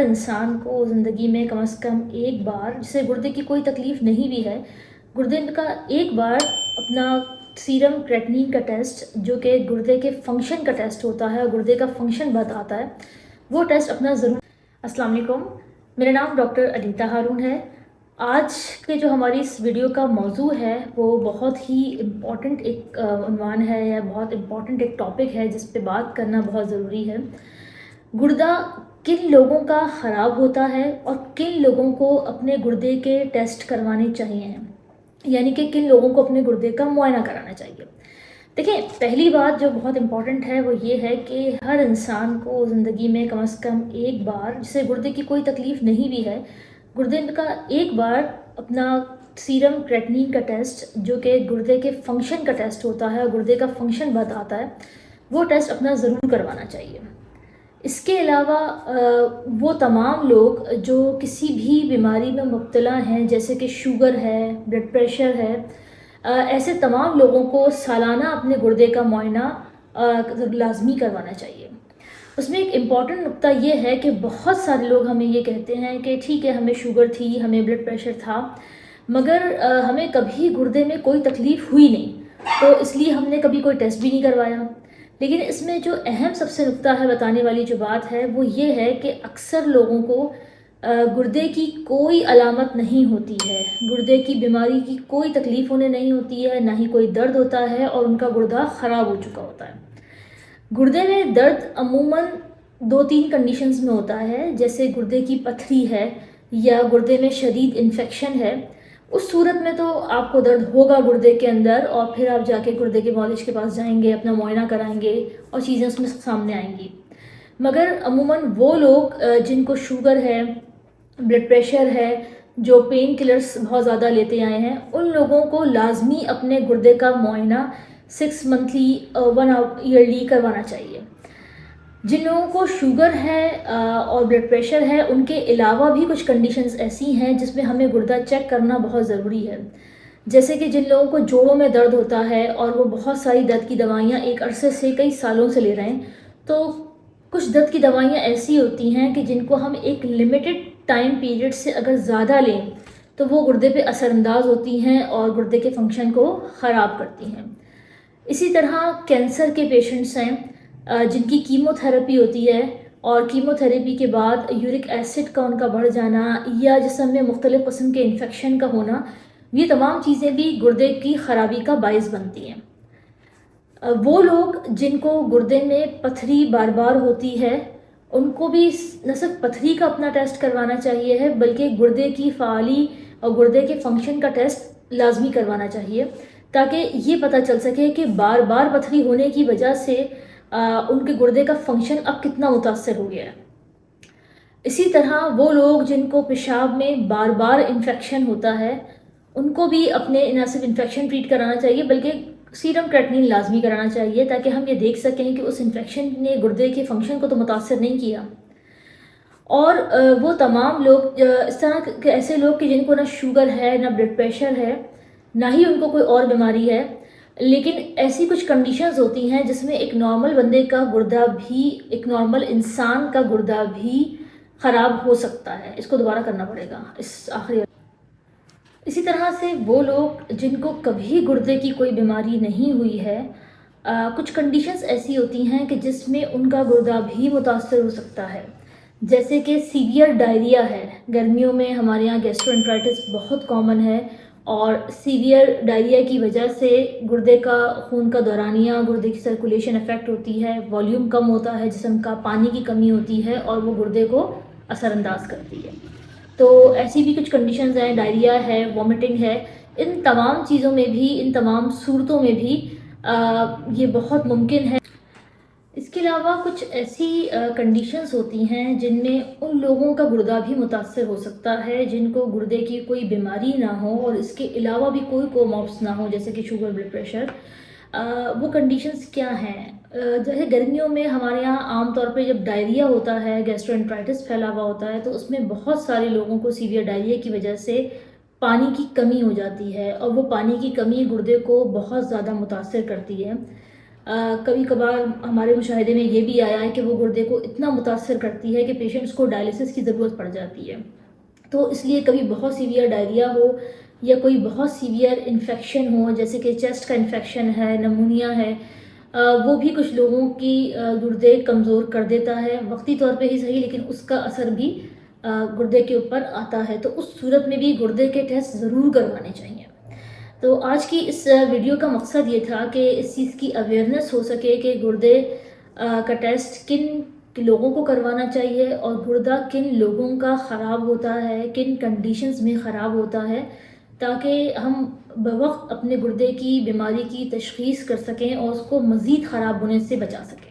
انسان کو زندگی میں کم از کم ایک بار، جسے گردے کی کوئی تکلیف نہیں بھی ہے، گردے کا ایک بار اپنا سیرم کریٹنین کا ٹیسٹ، جو کہ گردے کے فنکشن کا ٹیسٹ ہوتا ہے اور گردے کا فنکشن بتاتا ہے، وہ ٹیسٹ اپنا ضرور۔ السلام علیکم، میرا نام ڈاکٹر انیتا ہارون ہے۔ آج کے جو ہماری اس ویڈیو کا موضوع ہے وہ بہت ہی امپورٹنٹ ایک عنوان ہے، یا بہت امپورٹنٹ ایک ٹاپک ہے جس پہ بات کرنا بہت ضروری ہے۔ گردہ کن لوگوں کا خراب ہوتا ہے اور کن لوگوں کو اپنے گردے کے ٹیسٹ کروانے چاہیے، یعنی کہ کن لوگوں کو اپنے گردے کا معائنہ کرانا چاہیے۔ دیکھیں، پہلی بات جو بہت امپورٹنٹ ہے وہ یہ ہے کہ ہر انسان کو زندگی میں کم از کم ایک بار، جسے گردے کی کوئی تکلیف نہیں بھی ہے، گردے کا ایک بار اپنا سیرم کریٹنین کا ٹیسٹ، جو کہ گردے کے فنکشن کا ٹیسٹ ہوتا ہے اور گردے کا فنکشن بتاتا ہے، وہ ٹیسٹ اپنا ضرور کروانا چاہیے۔ اس کے علاوہ وہ تمام لوگ جو کسی بھی بیماری میں مبتلا ہیں، جیسے کہ شوگر ہے، بلڈ پریشر ہے، ایسے تمام لوگوں کو سالانہ اپنے گردے کا معائنہ لازمی کروانا چاہیے۔ اس میں ایک امپورٹنٹ نقطہ یہ ہے کہ بہت سارے لوگ ہمیں یہ کہتے ہیں کہ ٹھیک ہے، ہمیں شوگر تھی، ہمیں بلڈ پریشر تھا، مگر ہمیں کبھی گردے میں کوئی تکلیف ہوئی نہیں، تو اس لیے ہم نے کبھی کوئی ٹیسٹ بھی نہیں کروایا۔ لیکن اس میں جو اہم سب سے نقطہ ہے بتانے والی جو بات ہے وہ یہ ہے کہ اکثر لوگوں کو گردے کی کوئی علامت نہیں ہوتی ہے، گردے کی بیماری کی کوئی تکلیف انہیں نہیں ہوتی ہے، نہ ہی کوئی درد ہوتا ہے، اور ان کا گردہ خراب ہو چکا ہوتا ہے۔ گردے میں درد عموماً 2-3 کنڈیشنز میں ہوتا ہے، جیسے گردے کی پتھری ہے یا گردے میں شدید انفیکشن ہے۔ اس صورت میں تو آپ کو درد ہوگا گردے کے اندر، اور پھر آپ جا کے گردے کے معالج کے پاس جائیں گے، اپنا معائنہ کرائیں گے اور چیزیں اس میں سامنے آئیں گی۔ مگر عموماً وہ لوگ جن کو شوگر ہے، بلڈ پریشر ہے، جو پین کلرز بہت زیادہ لیتے آئے ہیں، ان لوگوں کو لازمی اپنے گردے کا معائنہ 6 منتھلی 1 ایئرلی کروانا چاہیے۔ جن لوگوں کو شوگر ہے اور بلڈ پریشر ہے، ان کے علاوہ بھی کچھ کنڈیشنز ایسی ہیں جس میں ہمیں گردہ چیک کرنا بہت ضروری ہے، جیسے کہ جن لوگوں کو جوڑوں میں درد ہوتا ہے اور وہ بہت ساری درد کی دوائیاں ایک عرصے سے کئی سالوں سے لے رہے ہیں، تو کچھ درد کی دوائیاں ایسی ہوتی ہیں کہ جن کو ہم ایک لمیٹڈ ٹائم پیریڈ سے اگر زیادہ لیں تو وہ گردے پہ اثر انداز ہوتی ہیں اور گردے کے فنکشن کو خراب کرتی ہیں۔ اسی طرح کینسر کے پیشنٹس ہیں جن کی کیمو تھراپی ہوتی ہے، اور کیمو تھراپی کے بعد یورک ایسڈ کا ان کا بڑھ جانا یا جسم میں مختلف قسم کے انفیکشن کا ہونا، یہ تمام چیزیں بھی گردے کی خرابی کا باعث بنتی ہیں۔ وہ لوگ جن کو گردے میں پتھری بار بار ہوتی ہے، ان کو بھی نہ صرف پتھری کا اپنا ٹیسٹ کروانا چاہیے ہے، بلکہ گردے کی فعالی اور گردے کے فنکشن کا ٹیسٹ لازمی کروانا چاہیے، تاکہ یہ پتہ چل سکے کہ بار بار پتھری ہونے کی وجہ سے ان کے گردے کا فنکشن اب کتنا متاثر ہو گیا ہے۔ اسی طرح وہ لوگ جن کو پیشاب میں بار بار انفیکشن ہوتا ہے، ان کو بھی اپنے نہ صرف انفیکشن ٹریٹ کرانا چاہیے بلکہ سیرم کریٹنین لازمی کرانا چاہیے، تاکہ ہم یہ دیکھ سکیں کہ اس انفیکشن نے گردے کے فنکشن کو تو متاثر نہیں کیا۔ اور وہ تمام لوگ اس طرح کے ایسے لوگ کہ جن کو نہ شوگر ہے، نہ بلڈ پریشر ہے، نہ ہی ان کو کوئی اور بیماری ہے، لیکن ایسی کچھ کنڈیشنز ہوتی ہیں جس میں ایک نارمل بندے کا گردہ بھی، ایک نارمل انسان کا گردہ بھی خراب ہو سکتا ہے۔ اس کو دوبارہ کرنا پڑے گا اس آخری۔ اسی طرح سے وہ لوگ جن کو کبھی گردے کی کوئی بیماری نہیں ہوئی ہے، کچھ کنڈیشنز ایسی ہوتی ہیں کہ جس میں ان کا گردہ بھی متاثر ہو سکتا ہے، جیسے کہ سیویئر ڈائریا ہے۔ گرمیوں میں ہمارے یہاں گیسٹرو بہت کامن ہے، اور سیویئر ڈائریا کی وجہ سے گردے کا خون کا دورانیہ، گردے کی سرکولیشن افیکٹ ہوتی ہے، والیوم کم ہوتا ہے جسم کا، پانی کی کمی ہوتی ہے، اور وہ گردے کو اثر انداز کرتی ہے۔ تو ایسی بھی کچھ کنڈیشنز ہیں، ڈائریا ہے، وومٹنگ ہے، ان تمام چیزوں میں بھی، ان تمام صورتوں میں بھی یہ بہت ممکن ہے۔ اس کے علاوہ کچھ ایسی کنڈیشنز ہوتی ہیں جن میں ان لوگوں کا گردہ بھی متاثر ہو سکتا ہے جن کو گردے کی کوئی بیماری نہ ہو اور اس کے علاوہ بھی کوئی کومابس نہ ہو، جیسے کہ شوگر، بلڈ پریشر۔ وہ کنڈیشنز کیا ہیں؟ جیسے گرمیوں میں ہمارے یہاں عام طور پہ جب ڈائریا ہوتا ہے، گیسٹرو پھیلا ہوا ہوتا ہے، تو اس میں بہت سارے لوگوں کو سیویئر ڈائریا کی وجہ سے پانی کی کمی ہو جاتی ہے، اور وہ پانی کی کمی گردے کو بہت زیادہ متاثر کرتی ہے۔ کبھی کبھار ہمارے مشاہدے میں یہ بھی آیا ہے کہ وہ گردے کو اتنا متاثر کرتی ہے کہ پیشنٹس کو ڈائلیسس کی ضرورت پڑ جاتی ہے. تو اس لیے کبھی بہت سیویئر ڈائریا ہو یا کوئی بہت سیویئر انفیکشن ہو، جیسے کہ چیسٹ کا انفیکشن ہے، نمونیا ہے، وہ بھی کچھ لوگوں کی گردے کمزور کر دیتا ہے، وقتی طور پہ ہی صحیح لیکن اس کا اثر بھی گردے کے اوپر آتا ہے. تو اس صورت میں بھی گردے کے ٹیسٹ ضرور کروانے چاہیے. تو آج کی اس ویڈیو کا مقصد یہ تھا کہ اس چیز کی اویئرنیس ہو سکے کہ گردے کا ٹیسٹ کن لوگوں کو کروانا چاہیے اور گردہ کن لوگوں کا خراب ہوتا ہے، کن کنڈیشنز میں خراب ہوتا ہے، تاکہ ہم بوقت اپنے گردے کی بیماری کی تشخیص کر سکیں اور اس کو مزید خراب ہونے سے بچا سکیں.